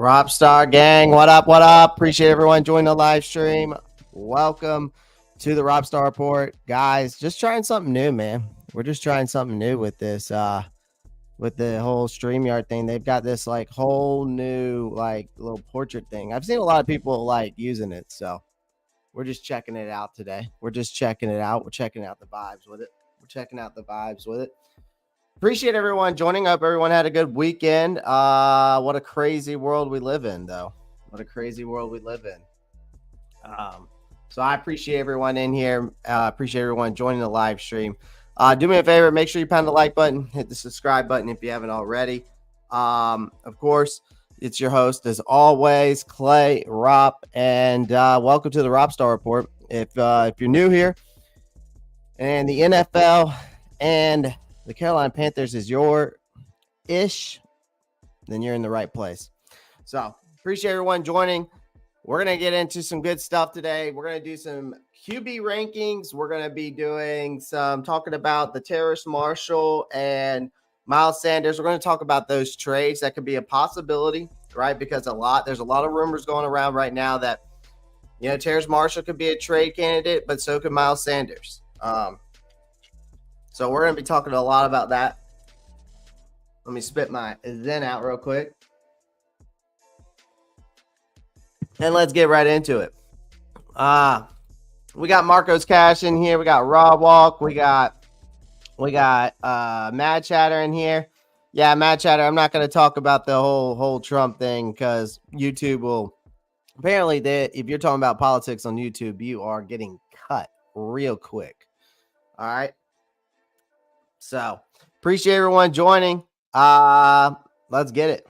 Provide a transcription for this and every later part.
Ropp Star gang, what up? What up? Appreciate everyone joining the live stream. Welcome to the Ropp Star Report, guys. Just trying something new, man. We're just trying something new with this, with the whole StreamYard thing. They've got this like whole new like little portrait thing. I've seen a lot of people like using it, so we're just checking it out today. We're just checking it out. We're checking out the vibes with it. Appreciate everyone joining up. Everyone had a good weekend. What a crazy world we live in, though. What a crazy world we live in. So I appreciate everyone in here. Appreciate everyone joining the live stream. Do me a favor. Make sure you pound the like button. Hit the subscribe button if you haven't already. Of course, it's your host, as always, Clay Ropp. And welcome to the Ropp Star Report. If you're new here and the NFL and the Carolina Panthers is your ish, then you're in the right place. So appreciate everyone joining. We're going to get into some good stuff today. We're going to do some QB rankings. We're going to be doing some talking about the Terrace, Marshall, and Miles Sanders. We're going to talk about those trades. That could be a possibility, right? Because there's a lot of rumors going around right now that, Terrace Marshall could be a trade candidate, but so could Miles Sanders. So we're going to be talking a lot about that. Let me spit my Zen out real quick. And let's get right into it. We got Marcos Cash in here. We got Raw Walk. We got Mad Chatter in here. Yeah, Mad Chatter. I'm not going to talk about the whole Trump thing because YouTube will apparently if you're talking about politics on YouTube, you are getting cut real quick. All right. So appreciate everyone joining. Let's get it.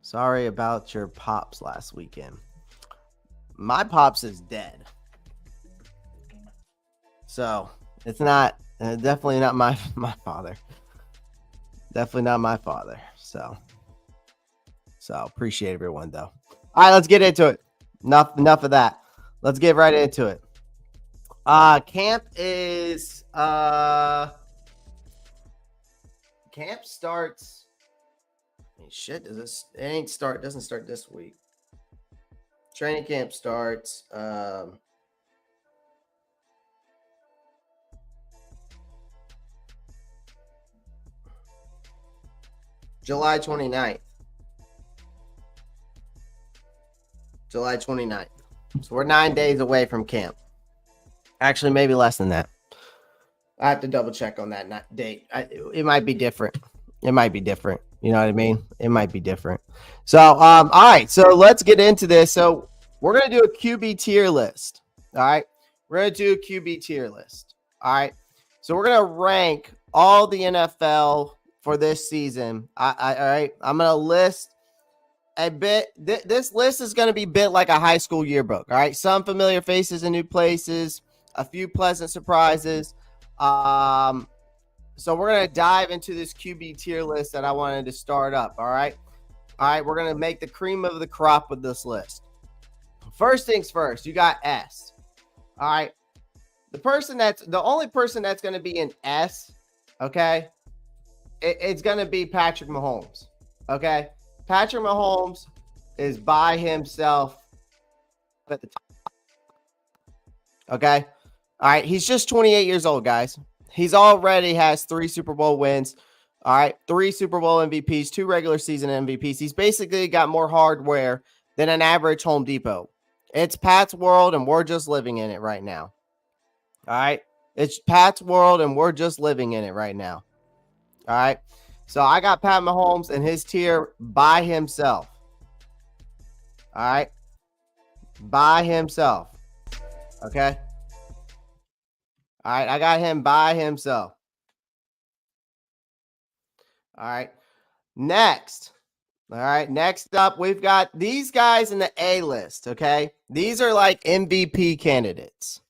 Sorry about your pops last weekend. My pops is dead. So it's not definitely not my father. Definitely not my father. So appreciate everyone though. All right, let's get into it. Enough of that. Let's get right into it. Camp starts. Doesn't start this week. Training camp starts July 29th. July 29th. So we're 9 days away from camp. Actually, maybe less than that. I have to double check on that date. It might be different. You know what I mean? It might be different. So, all right. So let's get into this. So we're going to do a QB tier list. All right. We're going to do a QB tier list. All right. So we're going to rank all the NFL for this season. All right. I'm going to list a bit. This list is going to be bit like a high school yearbook. All right. Some familiar faces in new places, a few pleasant surprises. So we're going to dive into this QB tier list that I wanted to start up. All right. We're going to make the cream of the crop with this list. First things first, you got S. All right. The only person that's going to be in S. Okay. It's going to be Patrick Mahomes. Okay. Patrick Mahomes is by himself at the top. Okay. All right. He's just 28 years old, guys. He's already has 3 Super Bowl wins. All right. 3 Super Bowl MVPs, 2 regular season MVPs. He's basically got more hardware than an average Home Depot. It's Pat's world, and we're just living in it right now. All right. It's Pat's world, and we're just living in it right now. All right. So I got Pat Mahomes in his tier by himself. All right. By himself. Okay. All right, I got him by himself. All right, next. All right, next up, we've got these guys in the A list, okay? These are like MVP candidates,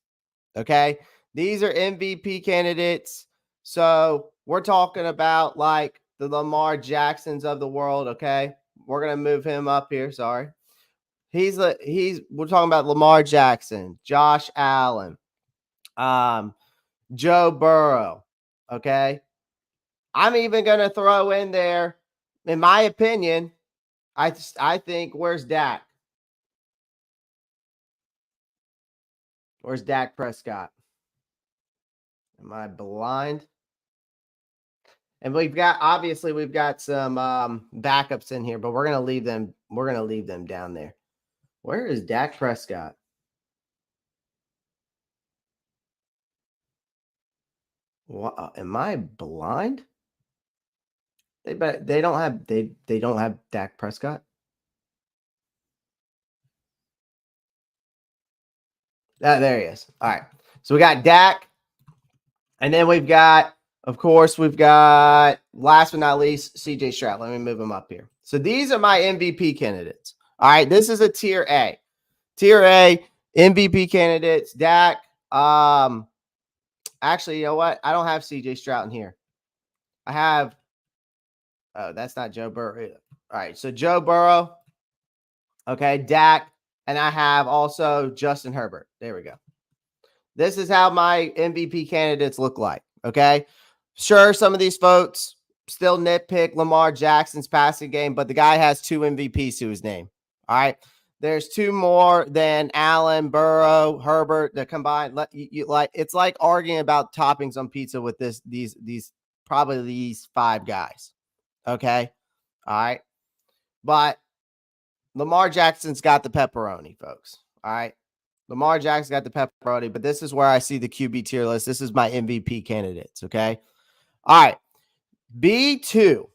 okay? These are MVP candidates. So we're talking about like the Lamar Jacksons of the world, okay? We're going to move him up here, sorry. We're talking about Lamar Jackson, Josh Allen, Joe Burrow, okay? I'm even going to throw in there, in my opinion, I think, where's Dak? Where's Dak Prescott? Am I blind? And we've got some backups in here, but we're gonna leave them. We're gonna leave them down there. Where is Dak Prescott? What, am I blind? They don't have Dak Prescott. There he is. All right. So we got Dak, and then we've got, of course, last but not least, CJ Stroud. Let me move him up here. So these are my MVP candidates. All right. This is a tier A. Tier A MVP candidates. Dak. Actually, you know what? I don't have CJ Stroud in here. I have. Oh, that's not Joe Burrow. All right. So Joe Burrow. Okay. Dak. And I have also Justin Herbert. There we go. This is how my MVP candidates look like. Okay. Sure, some of these folks still nitpick Lamar Jackson's passing game, but the guy has 2 MVPs to his name. All right. There's 2 more than Allen, Burrow, Herbert that combined. It's like arguing about toppings on pizza with these 5 guys. Okay. All right. But Lamar Jackson's got the pepperoni, folks. All right. Lamar Jackson's got the pepperoni, but this is where I see the QB tier list. This is my MVP candidates. Okay. All right. B2. All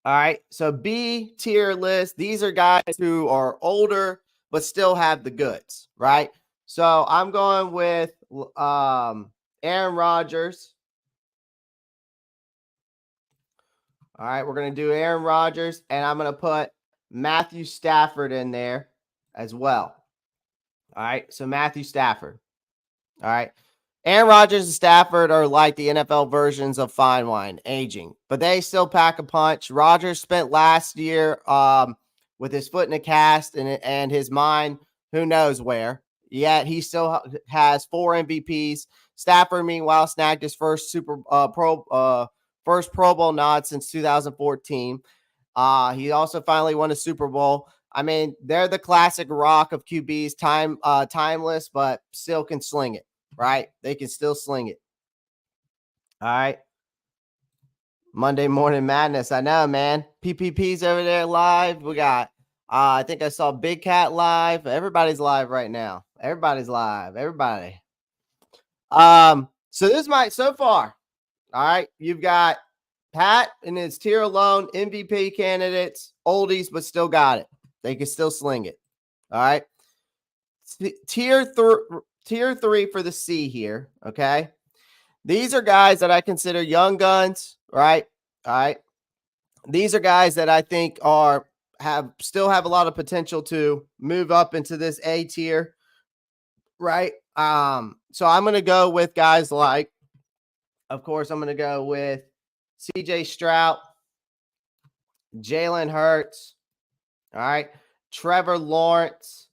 right. So B tier list. These are guys who are older, but still have the goods. Right. So I'm going with Aaron Rodgers. All right. We're going to do Aaron Rodgers, and I'm going to put Matthew Stafford in there as well. All right. So Matthew Stafford. All right. Aaron Rodgers and Stafford are like the NFL versions of fine wine, aging, but they still pack a punch. Rodgers spent last year with his foot in a cast and his mind, who knows where. Yet he still has 4 MVPs. Stafford, meanwhile, snagged his first first Pro Bowl nod since 2014. He also finally won a Super Bowl. I mean, they're the classic rock of QBs, timeless, but still can sling it. Right? They can still sling it. All right. Monday Morning Madness. I know, man. PPP's over there live. We got, I think I saw Big Cat live. Everybody's live right now. Everybody's live. Everybody. So so far. All right. You've got Pat and his tier alone, MVP candidates, oldies, but still got it. They can still sling it. All right. Tier 3 for the C here. Okay. These are guys that I consider young guns, right? All right. These are guys that I think still have a lot of potential to move up into this A tier, right? So I'm going to go with guys like, of course, I'm going to go with CJ Stroud, Jalen Hurts, all right, Trevor Lawrence,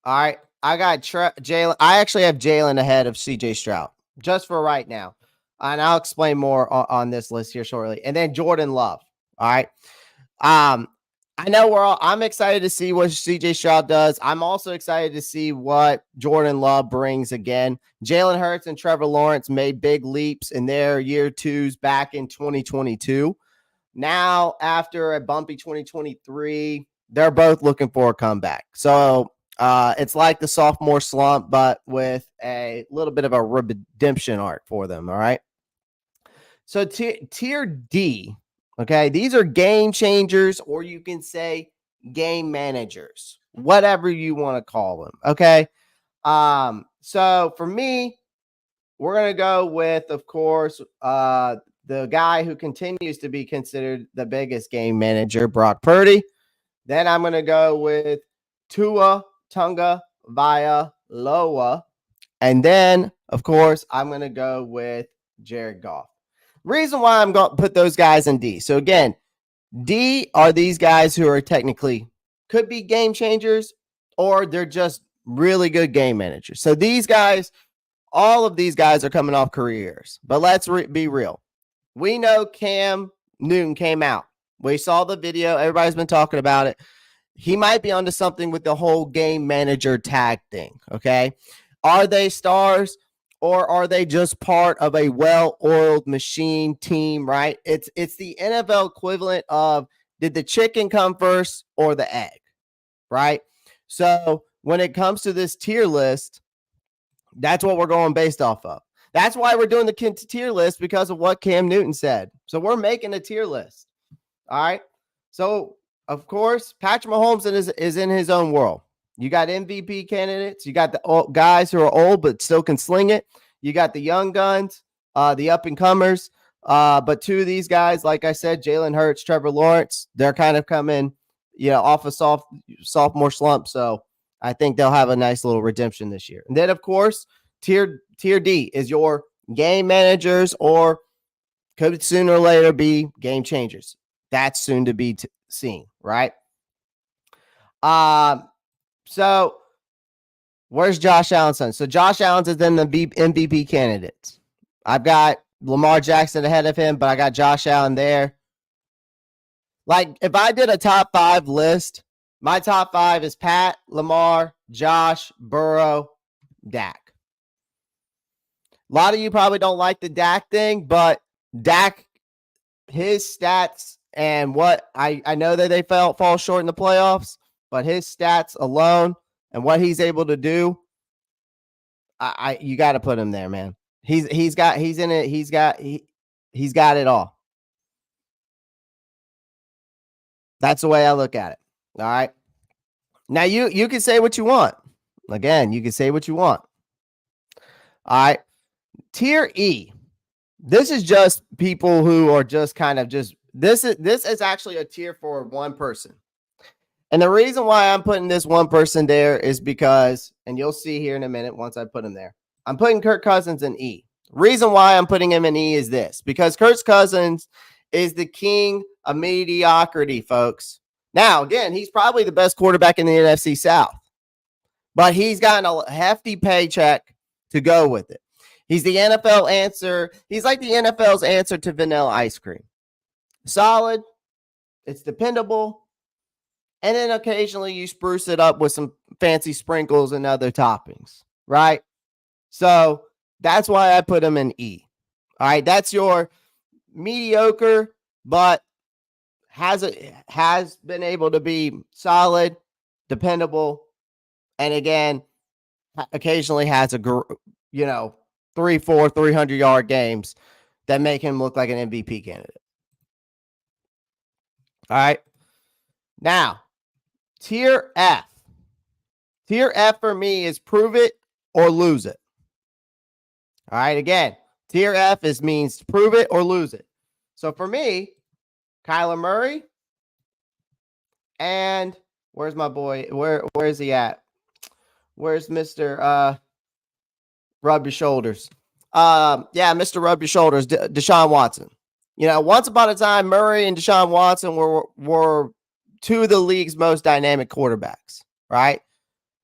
all right. I got Jalen. I actually have Jalen ahead of CJ Stroud just for right now. And I'll explain more on this list here shortly. And then Jordan Love. All right. I know I'm excited to see what CJ Stroud does. I'm also excited to see what Jordan Love brings again. Jalen Hurts and Trevor Lawrence made big leaps in their year 2s back in 2022. Now, after a bumpy 2023, they're both looking for a comeback. So it's like the sophomore slump, but with a little bit of a redemption arc for them. All right. So tier D. Okay. These are game changers, or you can say game managers, whatever you want to call them. Okay. So for me, we're going to go with, of course, the guy who continues to be considered the biggest game manager, Brock Purdy. Then I'm going to go with Tua Tagovailoa. And then, of course, I'm going to go with Jared Goff. Reason why I'm going to put those guys in D. So again, D are these guys who are technically could be game changers, or they're just really good game managers. So these guys, all of these guys are coming off careers. But let's be real. We know Cam Newton came out. We saw the video. Everybody's been talking about it. He might be onto something with the whole game manager tag thing. Okay. Are they stars or are they just part of a well-oiled machine team, right? It's the NFL equivalent of, did the chicken come first or the egg, right? So when it comes to this tier list, that's what we're going based off of. That's why we're doing the tier list, because of what Cam Newton said. So we're making a tier list. All right. So, of course, Patrick Mahomes is in his own world. You got MVP candidates. You got the guys who are old but still can sling it. You got the young guns, the up-and-comers. But two of these guys, like I said, Jalen Hurts, Trevor Lawrence, they're kind of coming, off a sophomore slump. So I think they'll have a nice little redemption this year. And then, of course, Tier D is your game managers, or could sooner or later be game changers. That's soon to be seen, right? So where's Josh Allen's son? So Josh Allen's is in the MVP candidates. I've got Lamar Jackson ahead of him, but I got Josh Allen there. Like, if I did a top 5 list, my top 5 is Pat, Lamar, Josh, Burrow, Dak. A lot of you probably don't like the Dak thing, but Dak, his stats and what I know that they fall short in the playoffs, but his stats alone and what he's able to do, you got to put him there, man. He's got it all. That's the way I look at it. All right. Now you can say what you want. Again, you can say what you want. All right. Tier E. This is just people who are just kind of just this is actually a tier for one person. And the reason why I'm putting this one person there is because, and you'll see here in a minute once I put him there, I'm putting Kirk Cousins in E. Reason why I'm putting him in E is this, because Kirk Cousins is the king of mediocrity, folks. Now, again, he's probably the best quarterback in the NFC South, but he's gotten a hefty paycheck to go with it. He's the NFL answer. He's like the NFL's answer to vanilla ice cream. Solid. It's dependable. And then occasionally you spruce it up with some fancy sprinkles and other toppings, right? So that's why I put him in E. All right. That's your mediocre, but has been able to be solid, dependable, and again, occasionally has a 300-yard games that make him look like an MVP candidate. All right. Now, tier F. Tier F for me is prove it or lose it. All right. Again, tier F means prove it or lose it. So for me, Kyler Murray and where's my boy? Where's he at? Where's Mr. Rub Your Shoulders? Mr. Rub Your Shoulders, Deshaun Watson. Once upon a time, Murray and Deshaun Watson were two of the league's most dynamic quarterbacks, right?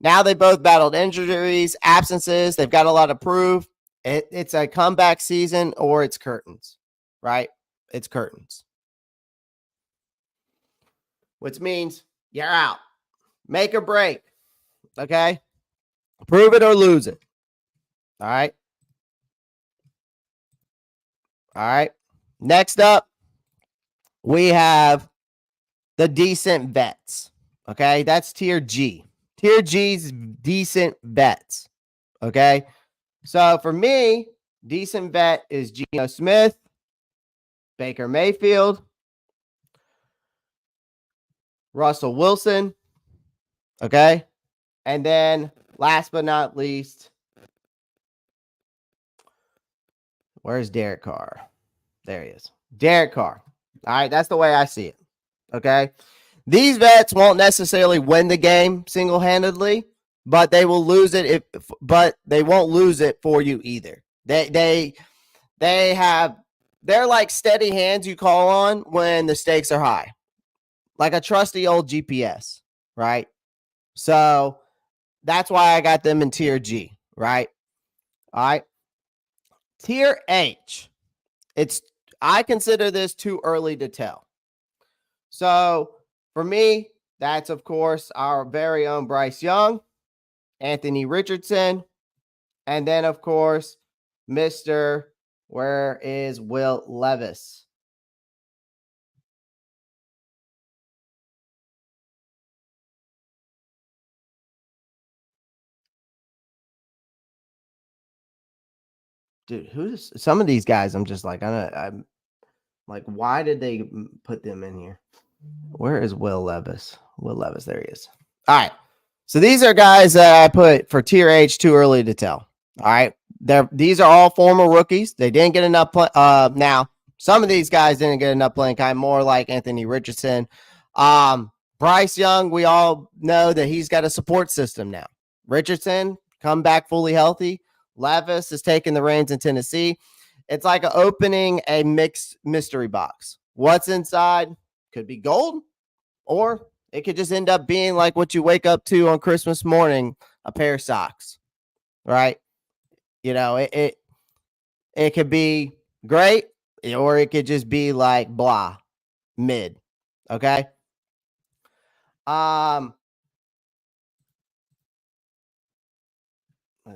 Now they both battled injuries, absences. They've got a lot to prove. It's a comeback season or it's curtains, right? It's curtains. Which means you're out. Make or break, okay? Prove it or lose it, all right? All right. Next up, we have the decent vets. Okay. That's tier G. Tier G's decent vets. Okay. So for me, decent vet is Geno Smith, Baker Mayfield, Russell Wilson. Okay. And then last but not least, where's Derek Carr? There he is. Derek Carr. All right. That's the way I see it. Okay. These vets won't necessarily win the game single-handedly, but they will lose it but they won't lose it for you either. They're like steady hands you call on when the stakes are high. Like a trusty old GPS, right? So that's why I got them in tier G, right? All right. Tier H. I consider this too early to tell. So for me, that's of course our very own Bryce Young, Anthony Richardson, and then of course, Mr. Where is Will Levis? Dude, who's some of these guys? I'm just like, I'm like, why did they put them in here? Where is Will Levis? Will Levis, there he is. All right. So these are guys that I put for tier H, too early to tell. All right. These are all former rookies. They didn't get enough play. Now, some of these guys didn't get enough playing time, more like Anthony Richardson. Bryce Young, we all know that he's got a support system now. Richardson, come back fully healthy. Levis is taking the reins in Tennessee. It's like opening a mixed mystery box. What's inside could be gold, or it could just end up being like what you wake up to on Christmas morning, a pair of socks, right? You know, it could be great, or it could just be like blah, mid. Okay. Let's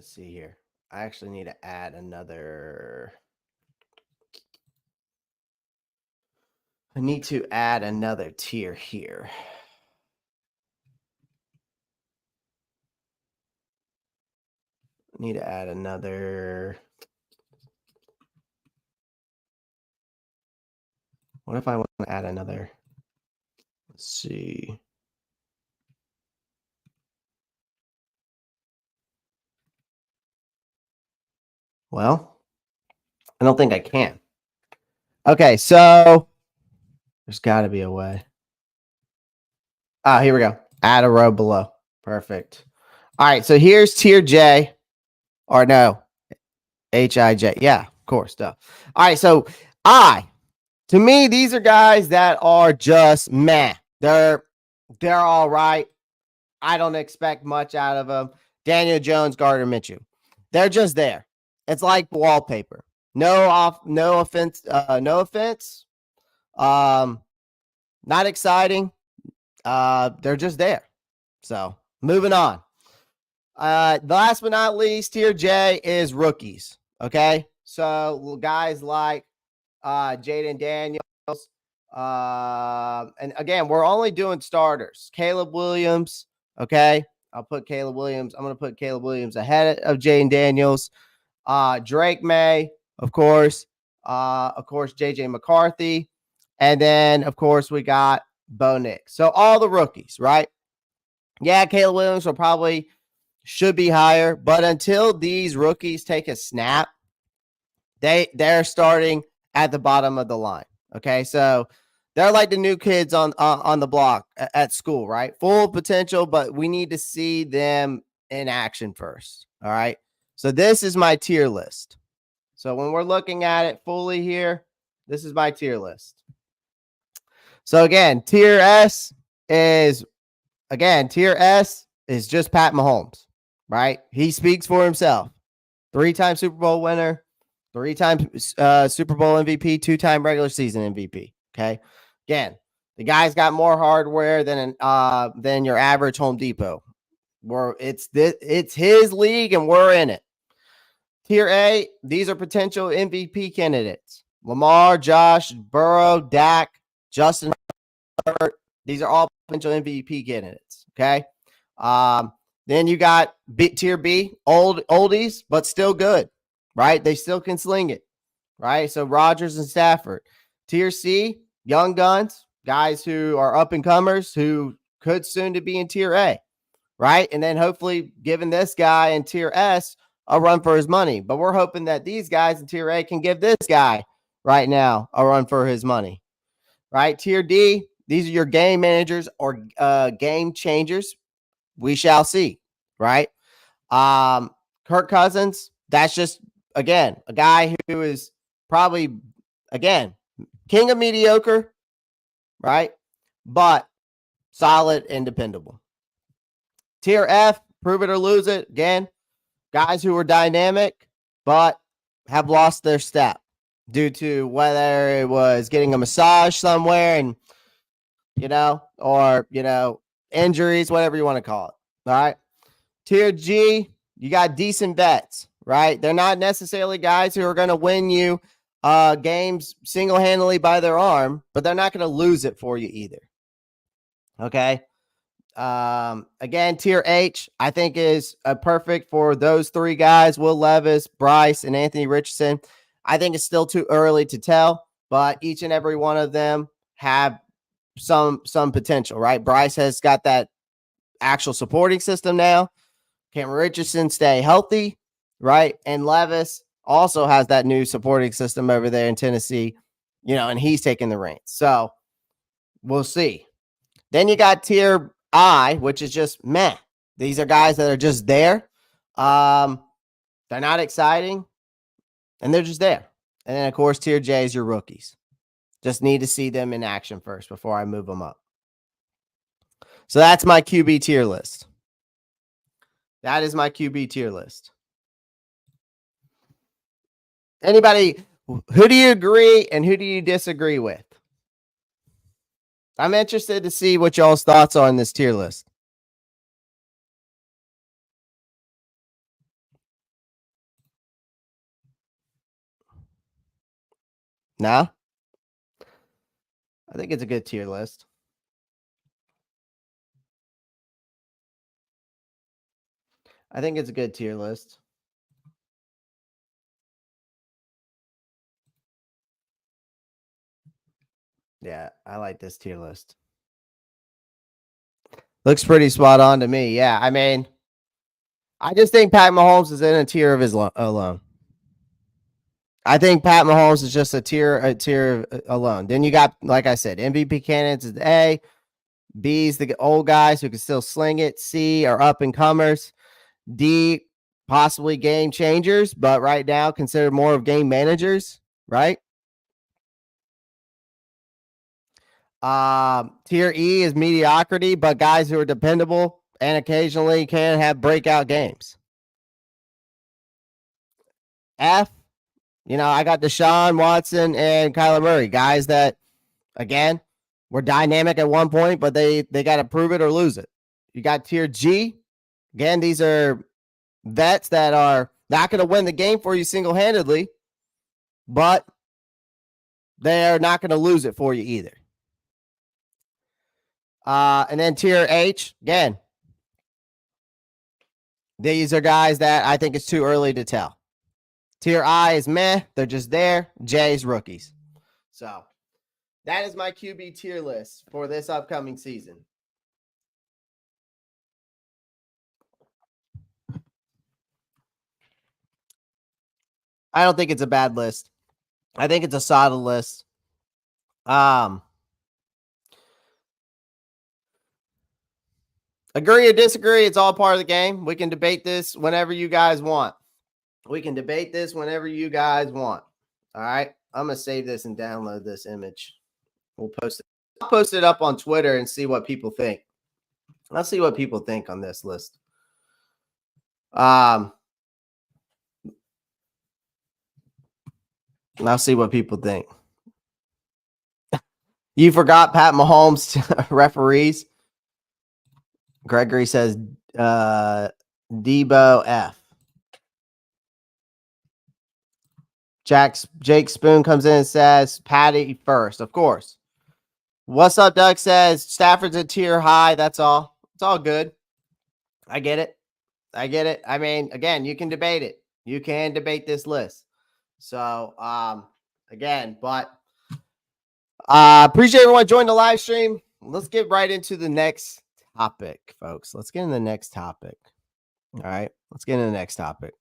see here. I actually need to add another. I need to add another tier here. I need to add another. What if I want to add another? Let's see. Well, I don't think I can. Okay, so there's got to be a way. Here we go. Add a row below. Perfect. All right, so here's tier J, or no, HIJ. Yeah, of course, duh. All right, so to me, these are guys that are just meh. They're all right. I don't expect much out of them. Daniel Jones, Gardner Minshew. They're just there. It's like wallpaper. No offense. No offense. Not exciting. They're just there. So moving on. Last but not least, tier J is rookies. Okay. So guys like Jaden Daniels. And again, we're only doing starters. Caleb Williams. Okay. I'll put Caleb Williams. I'm going to put Caleb Williams ahead of Jaden Daniels. Drake May, of course, JJ McCarthy. And then, of course, we got Bo Nix. So all the rookies, right? Yeah, Caleb Williams will probably should be higher, but until these rookies take a snap, they're starting at the bottom of the line. Okay, so they're like the new kids on the block at school, right? Full potential, but we need to see them in action first. All right. So this is my tier list. So when we're looking at it fully here, this is my tier list. So again, tier S is just Pat Mahomes, right? He speaks for himself. 3-time Super Bowl winner, 3-time Super Bowl MVP, 2-time regular season MVP. Okay. Again, the guy's got more hardware than your average Home Depot. It's his league and we're in it. Tier A, these are potential MVP candidates. Lamar, Josh, Burrow, Dak, Justin Herbert. These are all potential MVP candidates. Okay. Then you got tier B, oldies, but still good, right? They still can sling it, right? So Rodgers and Stafford. Tier C, young guns, guys who are up and comers who could soon to be in tier A, right? And then hopefully giving this guy in tier S a run for his money. But we're hoping that these guys in tier A can give this guy right now a run for his money, right? Tier D, these are your game managers or game changers. We shall see, right? Kirk Cousins, that's just, again, a guy who is probably, again, king of mediocre, right? But solid and dependable. Tier F, prove it or lose it. Again, guys who are dynamic, but have lost their step. due to whether it was getting a massage somewhere and, or, injuries, whatever you want to call it. All right. Tier G, you got decent vets, right? They're not necessarily guys who are going to win you games single-handedly by their arm, but they're not going to lose it for you either. Okay. Again, tier H, I think is perfect for those three guys, Will Levis, Bryce, and Anthony Richardson. I think it's still too early to tell, but each and every one of them have some potential, right? Bryce has got that actual supporting system now. Cameron Richardson stay healthy, right? And Levis also has that new supporting system over there in Tennessee, and he's taking the reins. So we'll see. Then you got tier I, which is just meh. These are guys that are just there. They're not exciting, and they're just there. And then, of course, tier J is your rookies. Just need to see them in action first before I move them up. So that's my QB tier list. That is my QB tier list. Anybody, who do you agree and who do you disagree with? I'm interested to see what y'all's thoughts are on this tier list. No? I think it's a good tier list. I think it's a good tier list. Yeah, I like this tier list. Looks pretty spot on to me. Yeah, I mean, I just think Pat Mahomes is in a tier of his alone. I think Pat Mahomes is just a tier alone. Then you got, like I said, MVP candidates is A. B's the old guys who can still sling it. C are up and comers. D, possibly game changers, but right now considered more of game managers, right? Tier E is mediocrity, but guys who are dependable and occasionally can have breakout games. F, I got Deshaun Watson and Kyler Murray, guys that, again, were dynamic at one point, but they got to prove it or lose it. You got tier G. Again, these are vets that are not going to win the game for you single-handedly, but they are not going to lose it for you either. And then tier H, again, these are guys that I think it's too early to tell. Tier I is meh. They're just there. J is rookies. So that is my QB tier list for this upcoming season. I don't think it's a bad list. I think it's a solid list. Agree or disagree, it's all part of the game. We can debate this whenever you guys want. All right. I'm going to save this and download this image. We'll post it. I'll post it up on Twitter and see what people think. Let's see what people think on this list. I'll see what people think. You forgot Pat Mahomes referees. Gregory says Debo F. Jake Spoon comes in and says Patty first, of course. What's up, Doug says Stafford's a tier high. That's all. It's all good. I get it. I mean, again, you can debate it. You can debate this list. So, again, but appreciate everyone joining the live stream. Let's get right into the next topic, folks. Let's get into the next topic. All right. Let's get into the next topic.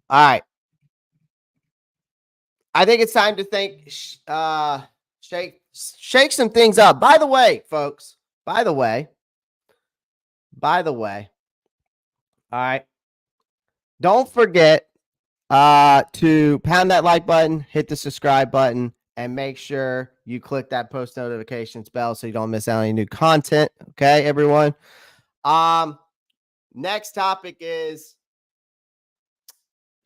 All right. I think it's time to shake some things up. By the way, folks, by the way, all right, don't forget to pound that like button, hit the subscribe button, and make sure you click that post notifications bell so you don't miss out on any new content. Okay, everyone. Next topic is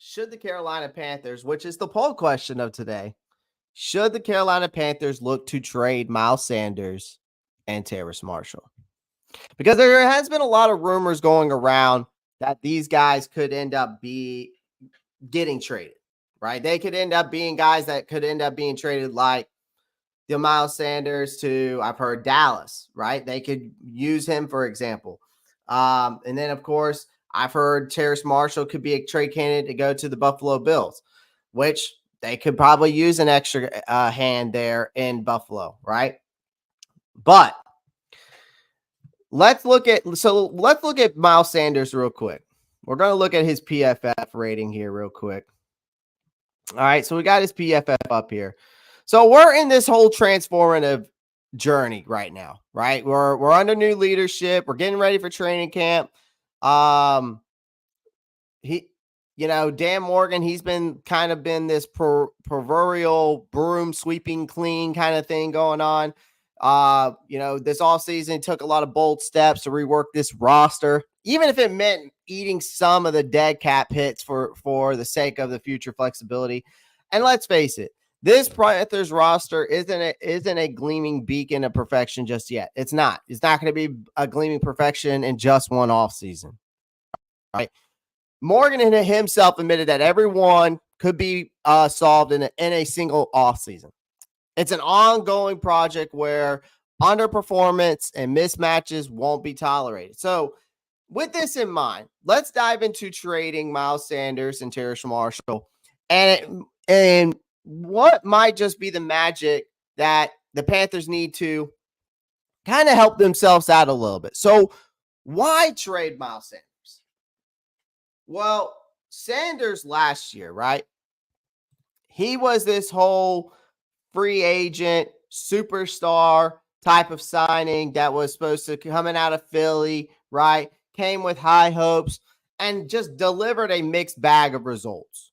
should the Carolina Panthers, which is the poll question of today, should the Carolina Panthers look to trade Miles Sanders and Terrace Marshall? Because there has been a lot of rumors going around that these guys could end up getting traded, right? They could end up being guys that could end up being traded, like the Miles Sanders to, I've heard, Dallas, right? They could use him, for example. And then, of course, I've heard Terrace Marshall could be a trade candidate to go to the Buffalo Bills, which they could probably use an extra hand there in Buffalo, right? But let's look at Miles Sanders real quick. We're going to look at his PFF rating here real quick. All right, so we got his PFF up here. So we're in this whole transformative journey right now, right? We're under new leadership. We're getting ready for training camp. Dan Morgan, he's been this proverbial broom sweeping clean kind of thing going on. This offseason took a lot of bold steps to rework this roster, even if it meant eating some of the dead cap hits for the sake of the future flexibility. And let's face it, this Panthers roster isn't a gleaming beacon of perfection just yet. It's not. It's not going to be a gleaming perfection in just one offseason, right? Morgan himself admitted that everyone could be solved in a single offseason. It's an ongoing project where underperformance and mismatches won't be tolerated. So with this in mind, let's dive into trading Miles Sanders and Terrace Marshall and what might just be the magic that the Panthers need to kind of help themselves out a little bit. So why trade Miles Sanders? Well, Sanders last year, right? He was this whole free agent, superstar type of signing that was supposed to coming out of Philly, right? Came with high hopes and just delivered a mixed bag of results.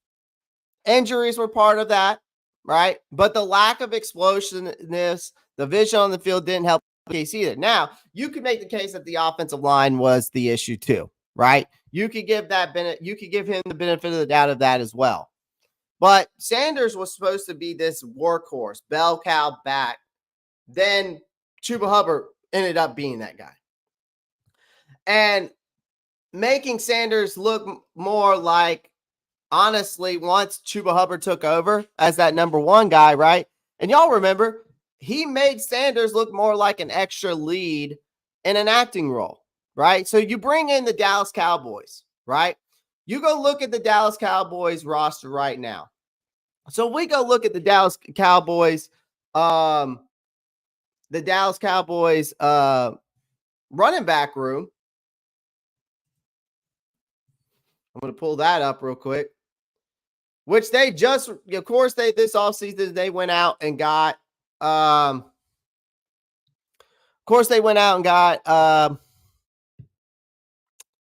Injuries were part of that, right? But the lack of explosiveness, the vision on the field didn't help the case either. Now, you could make the case that the offensive line was the issue too, right? You could give him the benefit of the doubt of that as well. But Sanders was supposed to be this workhorse, bell cow back. Then Chuba Hubbard ended up being that guy. And making Sanders look more like, honestly, once Chuba Hubbard took over as that number one guy, right? And y'all remember, he made Sanders look more like an extra lead in an acting role, right? So you bring in the Dallas Cowboys, right? You go look at the Dallas Cowboys roster right now. So we go look at the Dallas Cowboys, running back room. I'm going to pull that up real quick. Which they just, of course, this offseason they went out and got.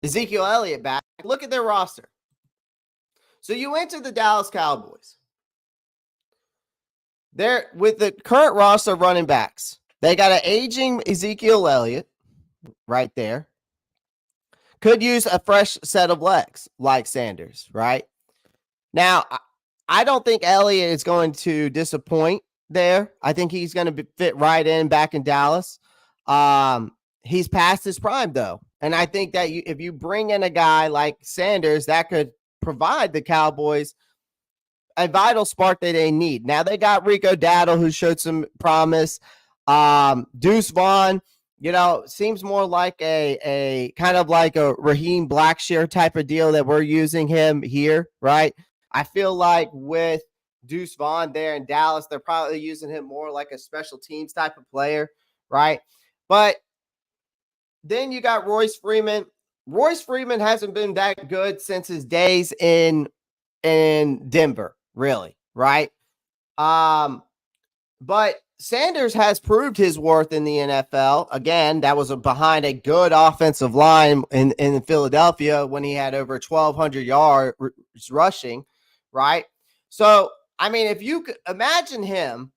Ezekiel Elliott back. Look at their roster. So you enter the Dallas Cowboys. They're with the current roster of running backs. They got an aging Ezekiel Elliott right there. Could use a fresh set of legs like Sanders, right? Now, I don't think Elliott is going to disappoint there. I think he's going to fit right in back in Dallas. He's past his prime, though. And I think that if you bring in a guy like Sanders, that could provide the Cowboys a vital spark that they need. Now, they got Rico Dowdle, who showed some promise. Deuce Vaughn, seems more like a kind of like a Raheem Blackshear type of deal that we're using him here, right? I feel like with Deuce Vaughn there in Dallas, they're probably using him more like a special teams type of player, right? But then you got Royce Freeman. Royce Freeman hasn't been that good since his days in Denver, really, right? But Sanders has proved his worth in the NFL. Again, that was behind a good offensive line in Philadelphia when he had over 1,200 yards rushing, right? So, I mean, if you could imagine him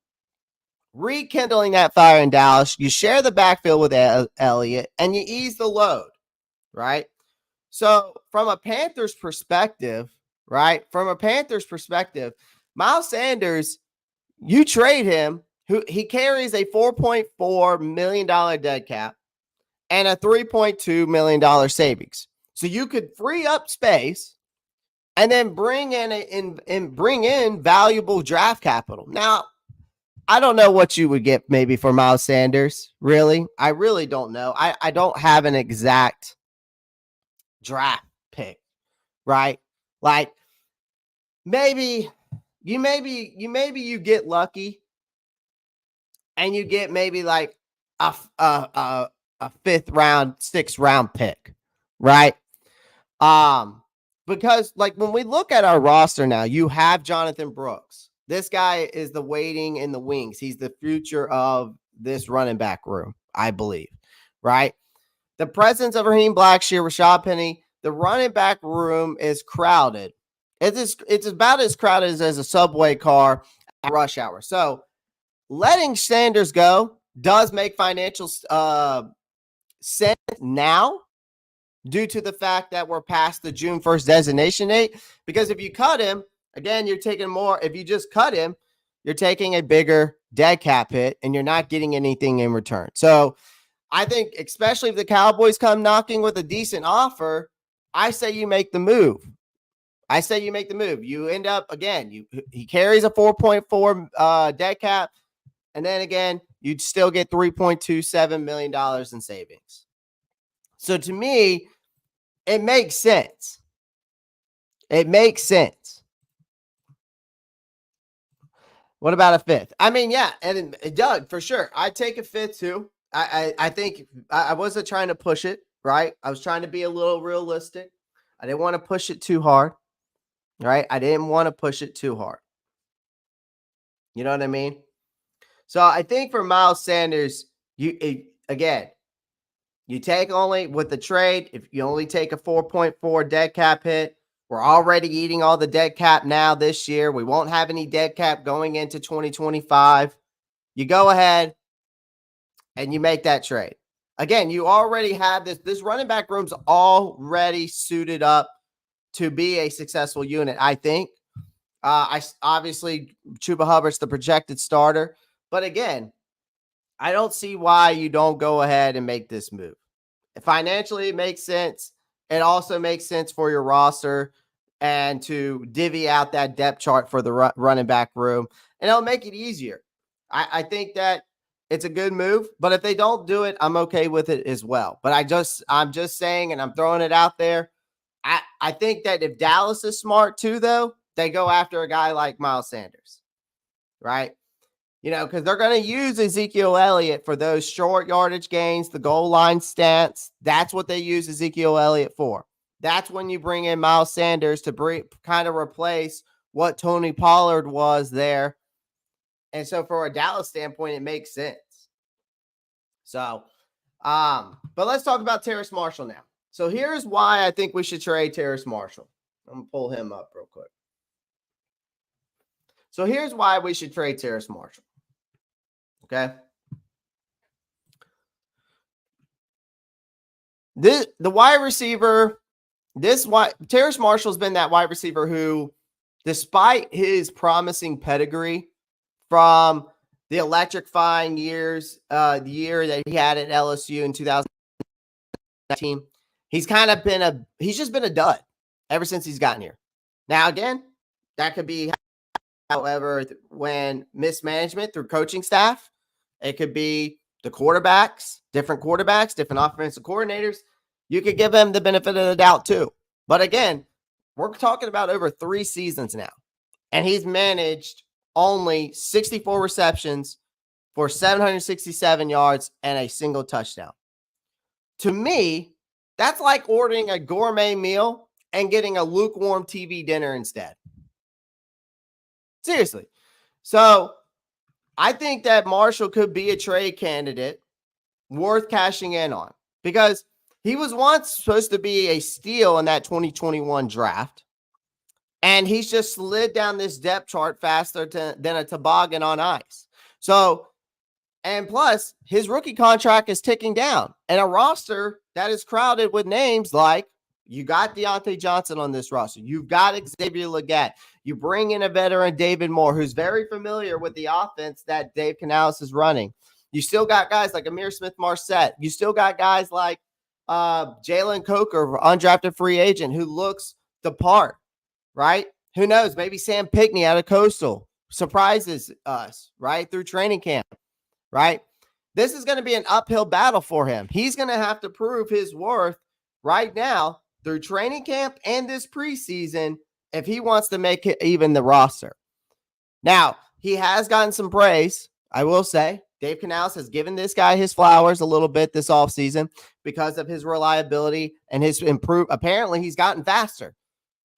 rekindling that fire in Dallas, you share the backfield with Elliott, and you ease the load, right? So, from a Panthers perspective, right? From a Panthers perspective, Miles Sanders, you trade him, who he carries a $4.4 million dead cap and a $3.2 million savings. So you could free up space and then bring in valuable draft capital. Now, I don't know what you would get maybe for Miles Sanders. Really, I really don't know. I don't have an exact draft pick, right? Like maybe you get lucky and you get maybe like a fifth round, sixth round pick, right? Because like when we look at our roster now, you have Jonathan Brooks. This guy is the waiting in the wings. He's the future of this running back room, I believe, right? The presence of Raheem Blackshear, Rashad Penny, the running back room is crowded. It's about as crowded as a subway car at rush hour. So letting Sanders go does make financial sense now due to the fact that we're past the June 1st designation date. Because if you cut him, again, you're taking more. If you just cut him, you're taking a bigger dead cap hit and you're not getting anything in return. So I think, especially if the Cowboys come knocking with a decent offer, I say you make the move. You end up, again, he carries a 4.4 dead cap. And then again, you'd still get $3.27 million in savings. So to me, it makes sense. What about a fifth? I mean, yeah, and Doug, for sure. I'd take a fifth too. I think I wasn't trying to push it, right? I was trying to be a little realistic. I didn't want to push it too hard, right? You know what I mean? So I think for Miles Sanders, you take only with the trade, if you only take a 4.4 dead cap hit, we're already eating all the dead cap now this year. We won't have any dead cap going into 2025. You go ahead and you make that trade. Again, you already have this running back room's already suited up to be a successful unit, I think. Obviously Chuba Hubbard's the projected starter, but again, I don't see why you don't go ahead and make this move. Financially, it makes sense. It also makes sense for your roster and to divvy out that depth chart for the running back room, and it'll make it easier. I think that it's a good move, but if they don't do it, I'm okay with it as well. But I'm just saying, and I'm throwing it out there. I think that if Dallas is smart too, though, they go after a guy like Miles Sanders, right? Because they're going to use Ezekiel Elliott for those short yardage gains, the goal line stance. That's what they use Ezekiel Elliott for. That's when you bring in Miles Sanders to kind of replace what Tony Pollard was there. And so for a Dallas standpoint, it makes sense. So, but let's talk about Terrace Marshall now. So here's why I think we should trade Terrace Marshall. I'm going to pull him up real quick. So here's why we should trade Terrace Marshall. Okay. The wide receiver, Terrace Marshall's been that wide receiver who, despite his promising pedigree from the electrifying years, the year that he had at LSU in 2019, he's just been a dud ever since he's gotten here. Now, again, that could be, however, when mismanagement through coaching staff. It could be the quarterbacks, different offensive coordinators. You could give them the benefit of the doubt too. But again, we're talking about over 3 seasons now. And he's managed only 64 receptions for 767 yards and a single touchdown. To me, that's like ordering a gourmet meal and getting a lukewarm TV dinner instead. Seriously. So I think that Marshall could be a trade candidate worth cashing in on, because he was once supposed to be a steal in that 2021 draft, and he's just slid down this depth chart faster than a toboggan on ice. So, and plus, his rookie contract is ticking down, and a roster that is crowded with names like You got Deontay Johnson on this roster. You've got Xavier Legette. You bring in a veteran, David Moore, who's very familiar with the offense that Dave Canales is running. You still got guys like Amir Smith-Marset. You still got guys like Jalen Coker, undrafted free agent, who looks the part, right? Who knows? Maybe Sam Pinkney out of Coastal surprises us, right, through training camp, right? This is going to be an uphill battle for him. He's going to have to prove his worth right now through training camp and this preseason if he wants to make it even the roster. Now, he has gotten some praise, I will say. Dave Canales has given this guy his flowers a little bit this offseason because of his reliability and his apparently he's gotten faster.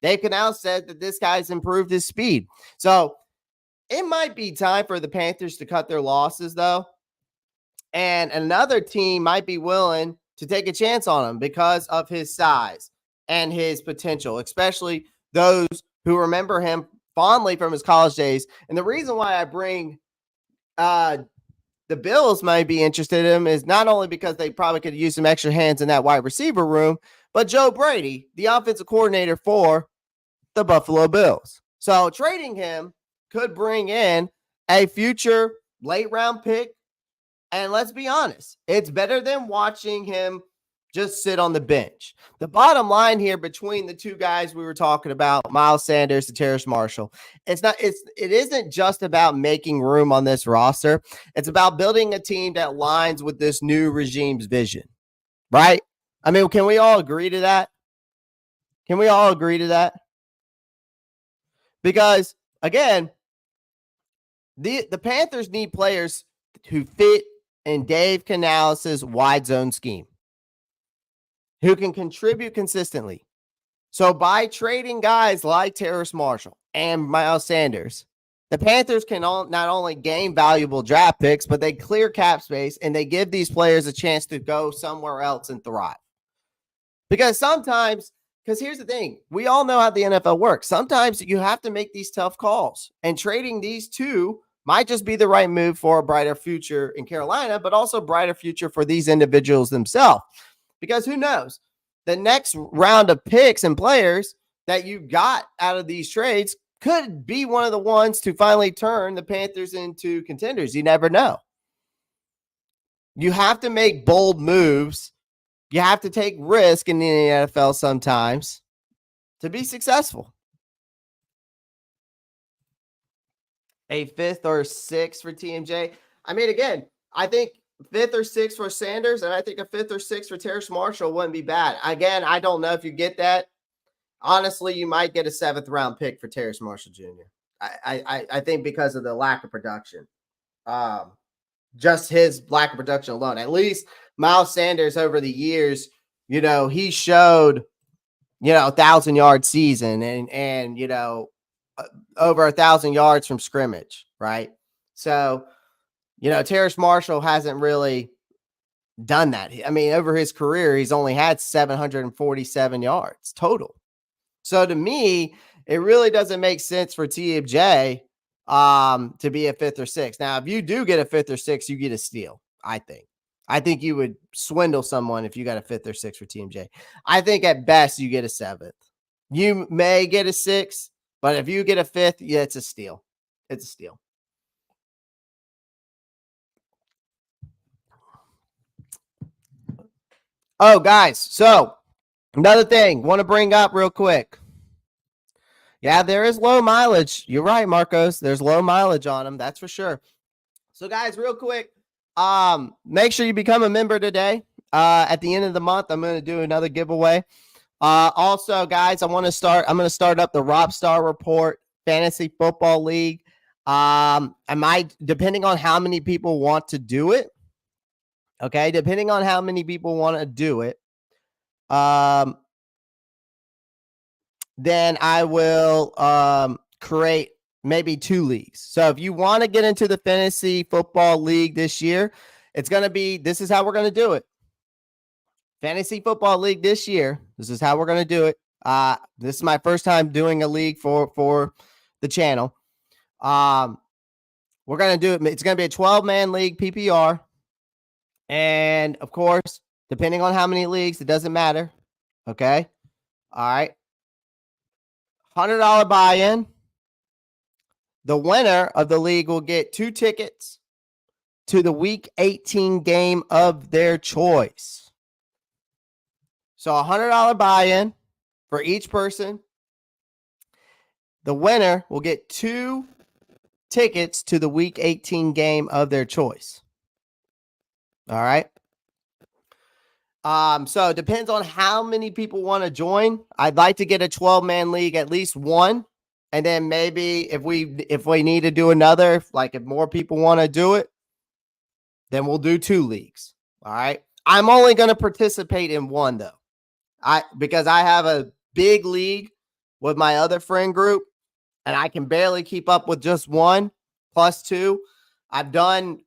Dave Canales said that this guy's improved his speed. So it might be time for the Panthers to cut their losses, though. And another team might be willing to take a chance on him because of his size and his potential, especially those who remember him fondly from his college days. And the reason why I bring the Bills might be interested in him is not only because they probably could use some extra hands in that wide receiver room, but Joe Brady, the offensive coordinator for the Buffalo Bills. So trading him could bring in a future late round pick. And let's be honest, it's better than watching him just sit on the bench. The bottom line here between the two guys we were talking about, Miles Sanders and Terrace Marshall, it isn't just about making room on this roster. It's about building a team that aligns with this new regime's vision, right? I mean, can we all agree to that? Can we all agree to that? Because, again, the Panthers need players who fit in Dave Canales' wide zone scheme, who can contribute consistently. So by trading guys like Terrace Marshall and Miles Sanders, the Panthers can not only gain valuable draft picks, but they clear cap space and they give these players a chance to go somewhere else and thrive. Because here's the thing, we all know how the NFL works. Sometimes you have to make these tough calls, and trading these two might just be the right move for a brighter future in Carolina, but also brighter future for these individuals themselves. Because who knows? The next round of picks and players that you got out of these trades could be one of the ones to finally turn the Panthers into contenders. You never know. You have to make bold moves. You have to take risk in the NFL sometimes to be successful. A fifth or sixth for TMJ. I mean, again, I think fifth or sixth for Sanders, and I think a fifth or sixth for Terrace Marshall wouldn't be bad. Again, I don't know if you get that. Honestly, you might get a seventh round pick for Terrace Marshall Jr. I think because of the lack of production. Just his lack of production alone. At least Miles Sanders over the years, he showed, 1,000-yard season and over 1,000 yards from scrimmage, right? So, Terrace Marshall hasn't really done that. I mean, over his career, he's only had 747 yards total. So to me, it really doesn't make sense for TMJ to be a fifth or sixth. Now, if you do get a fifth or sixth, you get a steal, I think. I think you would swindle someone if you got a fifth or sixth for TMJ. I think at best you get a seventh. You may get a sixth, but if you get a fifth, yeah, it's a steal. It's a steal. Oh, guys, so another thing, want to bring up real quick. Yeah, there is low mileage. You're right, Marcos. There's low mileage on them. That's for sure. So, guys, real quick, make sure you become a member today. At the end of the month, I'm going to do another giveaway. Also, guys, I'm going to start up the Ropp Star Report Fantasy Football League. Depending on how many people want to do it. Okay, depending on how many people want to do it. Then I will create maybe 2 leagues. So if you want to get into the Fantasy Football League this year, it's going to be, this is how we're going to do it. Fantasy Football League this year, this is how we're going to do it. This is my first time doing a league for the channel. We're going to do it. It's going to be a 12-man league PPR. And, of course, depending on how many leagues, it doesn't matter. Okay? All right. $100 buy-in. The winner of the league will get 2 tickets to the Week 18 game of their choice. So $100 buy-in for each person. The winner will get 2 tickets to the Week 18 game of their choice. All right. So it depends on how many people want to join. I'd like to get a 12-man league, at least one. And then maybe if we need to do another, like if more people want to do it, then we'll do 2 leagues. All right. I'm only going to participate in one though. Because I have a big league with my other friend group and I can barely keep up with just one plus 2. I've done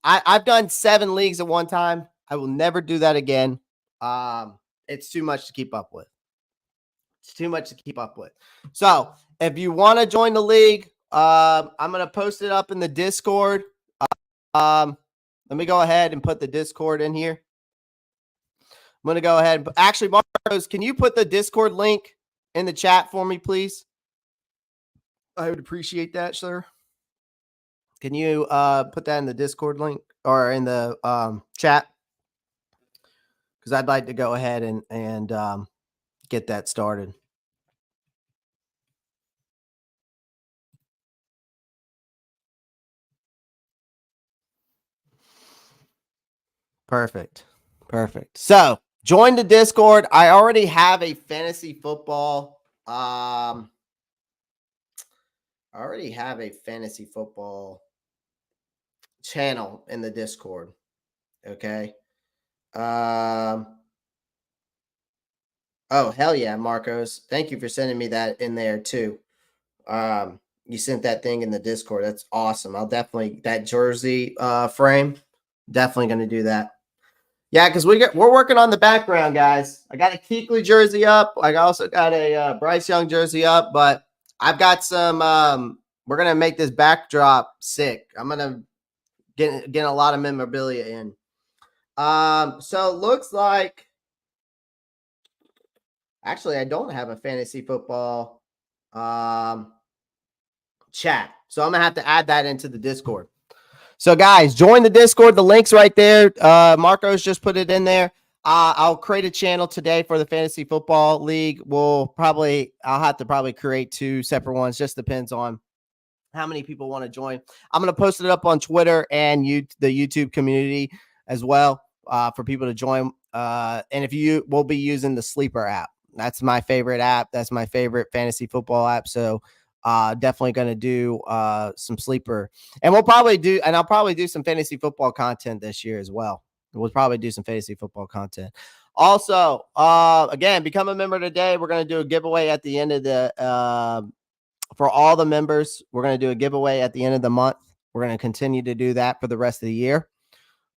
7 leagues at one time. I will never do that again. It's too much to keep up with. So if you want to join the league, I'm going to post it up in the Discord. Let me go ahead and put the Discord in here. I'm going to go ahead and actually, Marcos, can you put the Discord link in the chat for me, please? I would appreciate that, sir. Can you put that in the Discord link or in the chat? Because I'd like to go ahead and get that started. Perfect. So join the Discord. I already have a fantasy football. Channel in the Discord. Okay. Oh, hell yeah, Marcos. Thank you for sending me that in there too. You sent that thing in the Discord. That's awesome. I'll definitely, that jersey frame, definitely going to do that. Yeah, because we're working on the background, guys. I got a Kuechly jersey up. I also got a Bryce Young jersey up, but I've got some. We're gonna make this backdrop sick. I'm gonna get a lot of memorabilia in. So it looks like actually I don't have a fantasy football chat, so I'm gonna have to add that into the Discord. So guys, join the Discord. The link's right there. Marcos just put it in there. I'll create a channel today for the Fantasy Football League. I'll have to create 2 separate ones. Just depends on how many people want to join. I'm going to post it up on Twitter and the YouTube community as well for people to join. And we'll be using the Sleeper app. That's my favorite app. That's my favorite fantasy football app. So definitely going to do some Sleeper, and I'll probably do some fantasy football content this year as well. We'll probably do some fantasy football content. Also, again, become a member today. We're going to do a giveaway at the end of for all the members. We're going to do a giveaway at the end of the month. We're going to continue to do that for the rest of the year.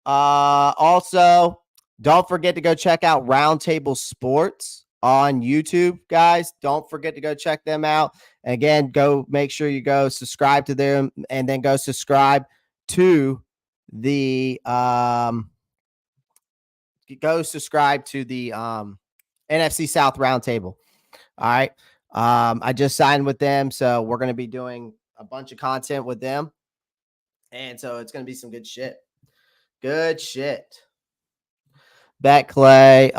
Also, don't forget to go check out Roundtable Sports on YouTube, guys. Don't forget to go check them out. And again, make sure you go subscribe to them, and then go subscribe to the NFC South Roundtable. All right. I just signed with them, so we're going to be doing a bunch of content with them, and so it's going to be some good shit. Bet Clay,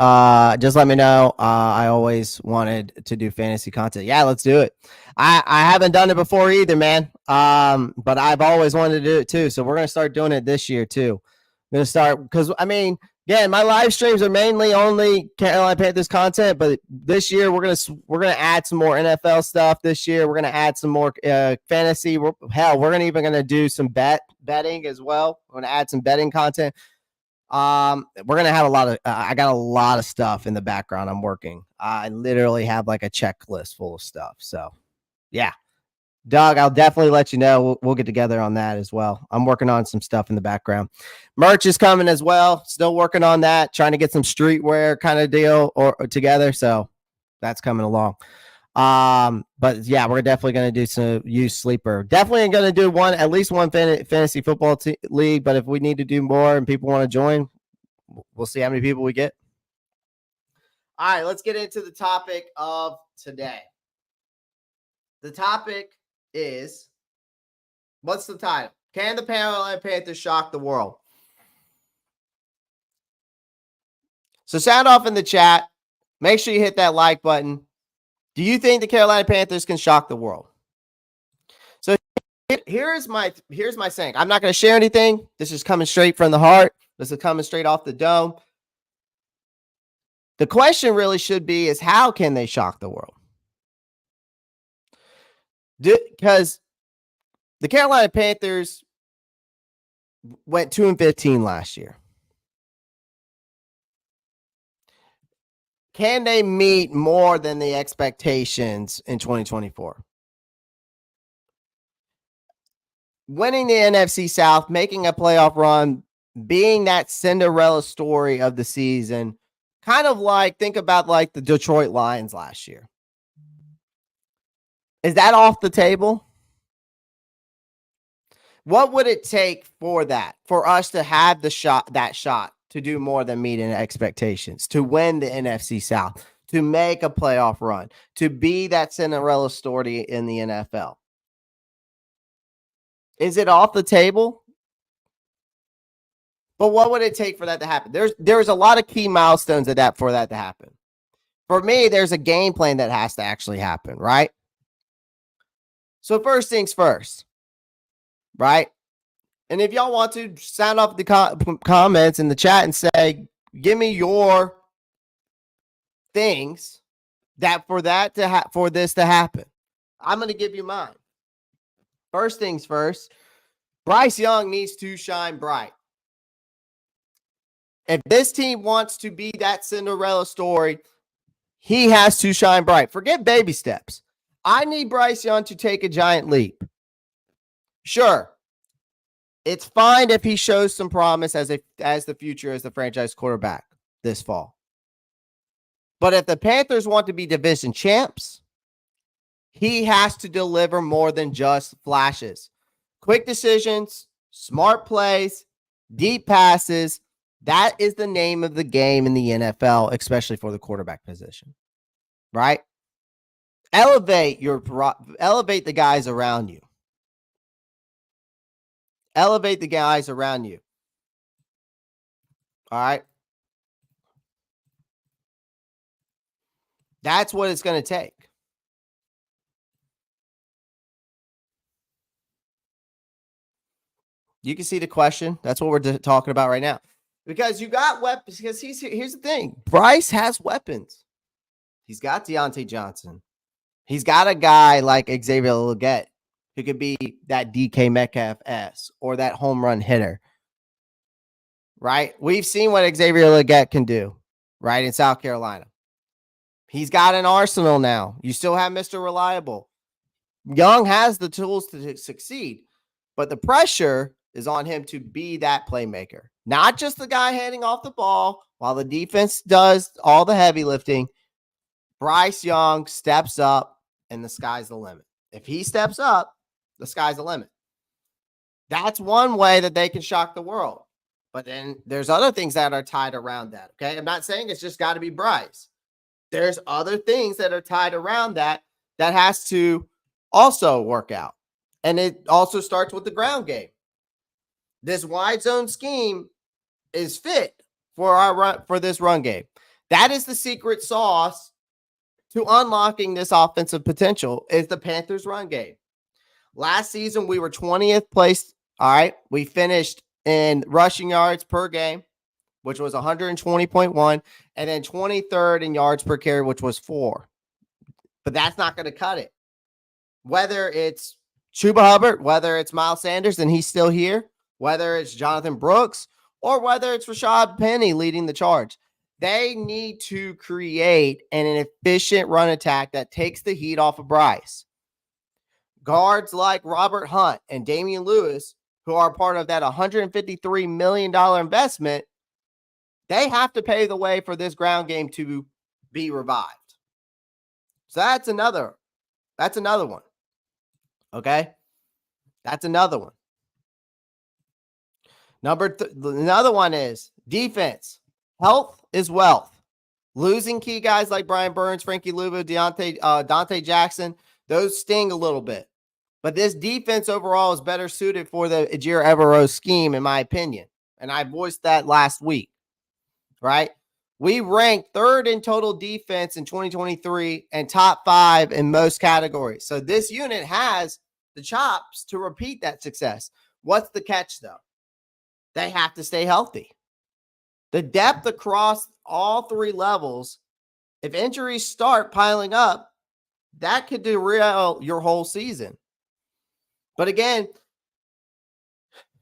just let me know. I always wanted to do fantasy content. Yeah, let's do it. I haven't done it before either, man. But I've always wanted to do it too. So we're gonna start doing it this year too. I'm gonna start because again, my live streams are mainly only Carolina Panthers content, but this year we're gonna add some more NFL stuff. This year we're gonna add some more fantasy. We're gonna do some betting as well. We're gonna add some betting content. We're gonna have I got a lot of stuff in the background I'm working. I literally have like a checklist full of stuff. So yeah, Doug, I'll definitely let you know. We'll get together on that as well. I'm working on some stuff in the background. Merch is coming as well. Still working on that, trying to get some streetwear kind of deal or together. So that's coming along. But yeah, we're definitely going to do use Sleeper. Definitely going to do at least one fantasy football league. But if we need to do more and people want to join, we'll see how many people we get. All right, let's get into the topic of today. The topic is, what's the title? Can the Carolina Panthers shock the world? So sound off in the chat. Make sure you hit that like button. Do you think the Carolina Panthers can shock the world? So here's my saying. I'm not going to share anything. This is coming straight from the heart. This is coming straight off the dome. The question really should be is how can they shock the world? Because the Carolina Panthers went 2-15 last year. Can they meet more than the expectations in 2024? Winning the NFC South, making a playoff run, being that Cinderella story of the season, kind of like, think about like the Detroit Lions last year. Is that off the table? What would it take for that, for us to have that shot to do more than meeting expectations, to win the NFC South, to make a playoff run, to be that Cinderella story in the NFL? Is it off the table? But what would it take for that to happen? There's a lot of key milestones for that to happen. For me, there's a game plan that has to actually happen, right? So first things first, right? And if y'all want to sound off the comments in the chat and say, give me your things for this to happen. I'm going to give you mine. First things first, Bryce Young needs to shine bright. If this team wants to be that Cinderella story, he has to shine bright. Forget baby steps. I need Bryce Young to take a giant leap. Sure, it's fine if he shows some promise as the future as the franchise quarterback this fall. But if the Panthers want to be division champs, he has to deliver more than just flashes. Quick decisions, smart plays, deep passes. That is the name of the game in the NFL, especially for the quarterback position, right? Elevate the guys around you. Elevate the guys around you. All right. That's what it's going to take. You can see the question. That's what we're talking about right now. Because you got weapons. Because here's the thing. Bryce has weapons. He's got Deontay Johnson. He's got a guy like Xavier Legette who could be that DK Metcalf-esque or that home run hitter. Right? We've seen what Xavier Legette can do, right, in South Carolina. He's got an arsenal now. You still have Mr. Reliable. Young has the tools to succeed, but the pressure is on him to be that playmaker. Not just the guy handing off the ball while the defense does all the heavy lifting. Bryce Young steps up, and the sky's the limit. If he steps up, the sky's the limit. That's one way that they can shock the world. But then there's other things that are tied around that, okay? I'm not saying it's just got to be Bryce. There's other things that are tied around that has to also work out. And it also starts with the ground game. This wide zone scheme is fit for this run game. That is the secret sauce to unlocking this offensive potential is the Panthers run game. Last season, we were 20th place. All right. We finished in rushing yards per game, which was 120.1, and then 23rd in yards per carry, which was 4. But that's not going to cut it. Whether it's Chuba Hubbard, whether it's Miles Sanders, and he's still here, whether it's Jonathan Brooks, or whether it's Rashad Penny leading the charge, they need to create an efficient run attack that takes the heat off of Bryce. Guards like Robert Hunt and Damian Lewis, who are part of that $153 million investment, they have to pave the way for this ground game to be revived. So that's another one. Okay? That's another one. Another one is defense. Health is wealth. Losing key guys like Brian Burns, Frankie Louvu, Dante Jackson, those sting a little bit. But this defense overall is better suited for the Ejiro Evero scheme, in my opinion. And I voiced that last week, right? We ranked third in total defense in 2023 and top 5 in most categories. So this unit has the chops to repeat that success. What's the catch, though? They have to stay healthy. The depth across all 3 levels, if injuries start piling up, that could derail your whole season. But again,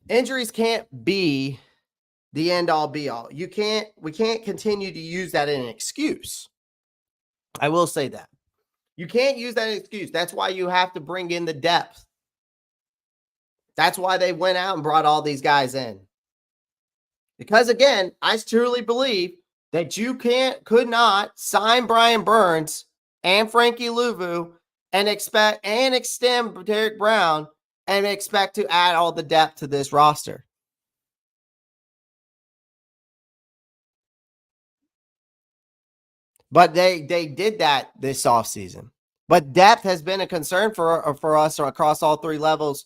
injuries can't be the end all be all. We can't continue to use that as an excuse. I will say that. You can't use that as an excuse. That's why you have to bring in the depth. That's why they went out and brought all these guys in. Because again, I truly believe that you could not sign Brian Burns and Frankie Louvu and extend Derek Brown and expect to add all the depth to this roster. But they did that this offseason. But depth has been a concern for us across all 3 levels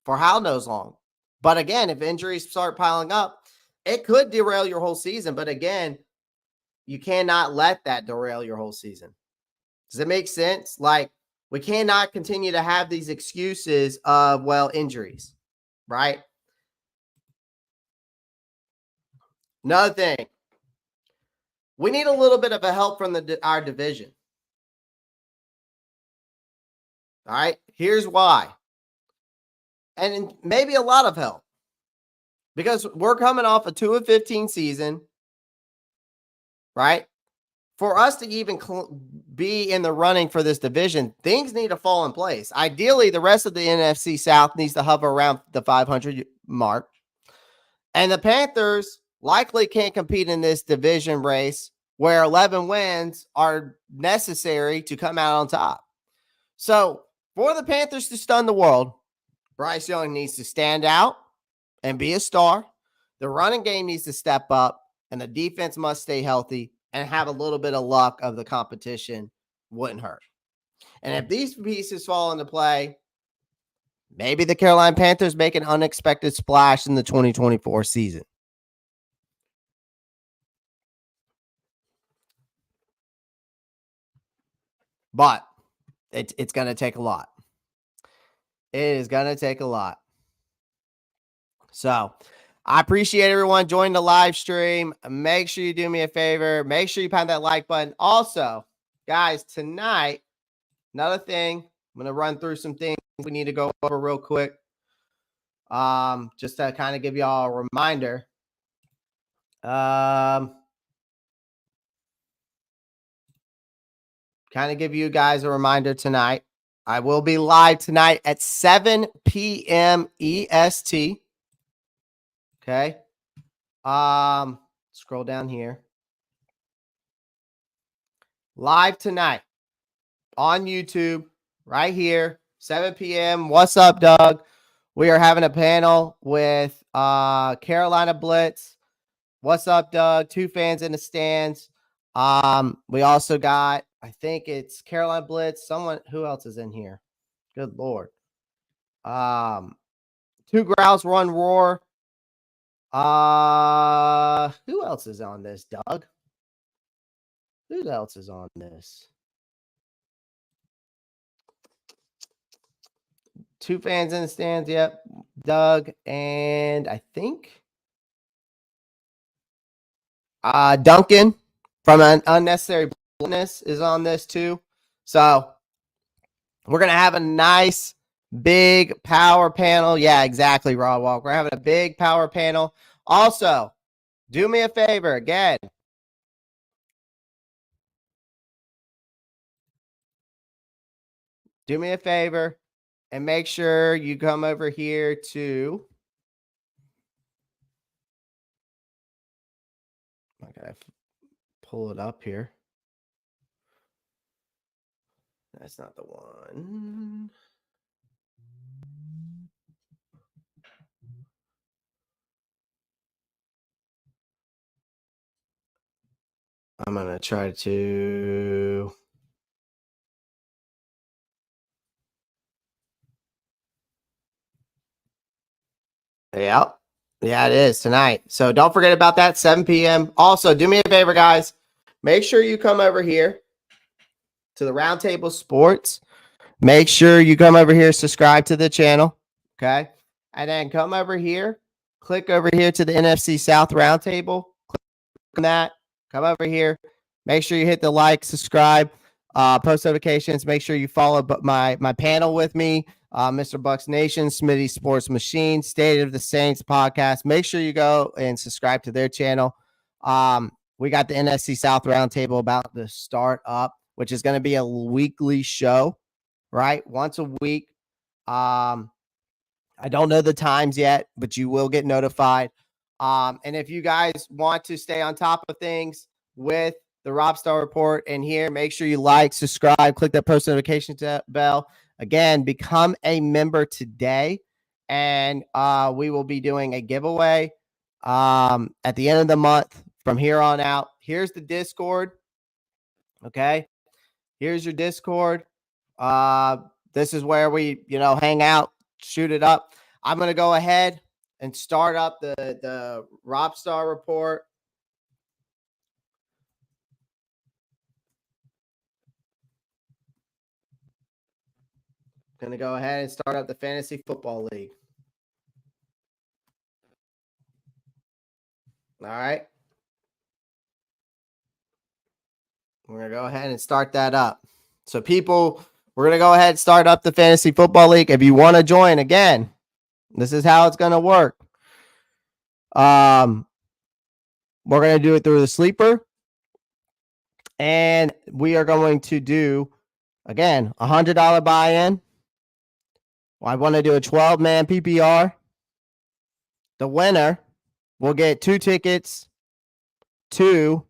for how knows long. But again, if injuries start piling up, it could derail your whole season. But again, you cannot let that derail your whole season. Does it make sense? Like, we cannot continue to have these excuses of, well, injuries, right? Another thing, we need a little bit of a help from our division. All right, here's why. And maybe a lot of help. Because we're coming off a 2-15 season, right? For us to even be in the running for this division, things need to fall in place. Ideally, the rest of the NFC South needs to hover around the 500 mark. And the Panthers likely can't compete in this division race where 11 wins are necessary to come out on top. So for the Panthers to stun the world, Bryce Young needs to stand out and be a star. The running game needs to step up, and the defense must stay healthy and have a little bit of luck of the competition wouldn't hurt. And if these pieces fall into play, maybe the Carolina Panthers make an unexpected splash in the 2024 season. But it's going to take a lot. It is going to take a lot. So I appreciate everyone joining the live stream. Make sure you do me a favor. Make sure you pound that like button. Also, guys, tonight, another thing, I'm going to run through some things we need to go over real quick. Just to kind of give y'all a reminder. Kind of give you guys a reminder tonight. I will be live tonight at 7 p.m. EST. Okay. Scroll down here. Live tonight on YouTube, right here, 7 p.m. What's up, Doug? We are having a panel with Carolina Blitz. What's up, Doug? 2 fans in the stands. We also got, I think it's Carolina Blitz. Who else is in here? Good Lord. 2 Growls, 1 Roar. Who else is on this, Doug? Who else is on this? 2 fans in the stands. Yep. Doug and I think Duncan from an Unnecessary Bluntness is on this too. So we're going to have a nice big power panel. Yeah, exactly, Raw Walk. We're having a big power panel. Also, do me a favor again. Do me a favor and make sure you come over here to. I gotta pull it up here. That's not the one. I'm going to try to. Yeah. Yeah, it is tonight. So don't forget about that, 7 p.m. Also, do me a favor, guys. Make sure you come over here to the Roundtable Sports. Make sure you come over here, subscribe to the channel. Okay. And then come over here, click over here to the NFC South Roundtable. Click on that. Come over here. Make sure you hit the like, subscribe, post notifications. Make sure you follow my panel with me, Mr. Bucks Nation, Smitty Sports Machine, State of the Saints podcast. Make sure you go and subscribe to their channel. We got the NFC South Roundtable about to start up, which is going to be a weekly show, right? Once a week. I don't know the times yet, but you will get notified. And if you guys want to stay on top of things with the Ropp Star Report and here, make sure you like, subscribe, click that post notification bell. Again, become a member today, and we will be doing a giveaway at the end of the month from here on out. Here's the Discord. Okay. Here's your Discord. This is where we, hang out, shoot it up. I'm going to go ahead and start up the Ropp Star Report. Going to go ahead and start up the Fantasy Football League. All right. We're going to go ahead and start that up. So people, we're going to go ahead and start up the Fantasy Football League. If you want to join, again, this is how it's going to work. We're going to do it through the sleeper. And we are going to do, again, $100 buy-in. I want to do a 12-man PPR. The winner will get 2 tickets to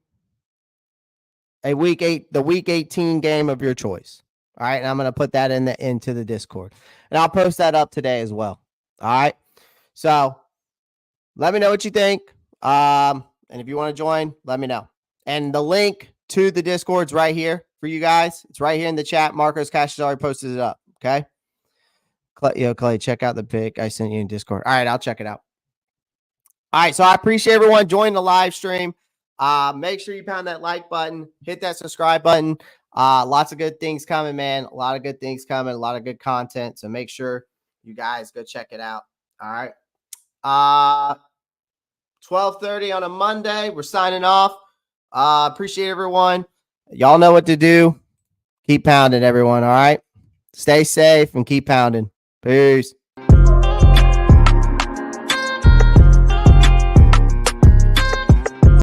the week 18 game of your choice. All right, and I'm going to put that into the Discord, and I'll post that up today as well. All right, so let me know what you think, and if you want to join, let me know. And the link to the Discord's right here for you guys. It's right here in the chat. Marcos Cash has already posted it up. Okay. Clay, check out the pic I sent you in Discord. All right, I'll check it out. All right, so I appreciate everyone joining the live stream. Make sure you pound that like button, hit that subscribe button. Lots of good things coming, man. A lot of good things coming, a lot of good content. So make sure you guys go check it out. All right. 12:30 on a Monday. We're signing off. Appreciate everyone. Y'all know what to do. Keep pounding, everyone. All right. Stay safe and keep pounding. Peace.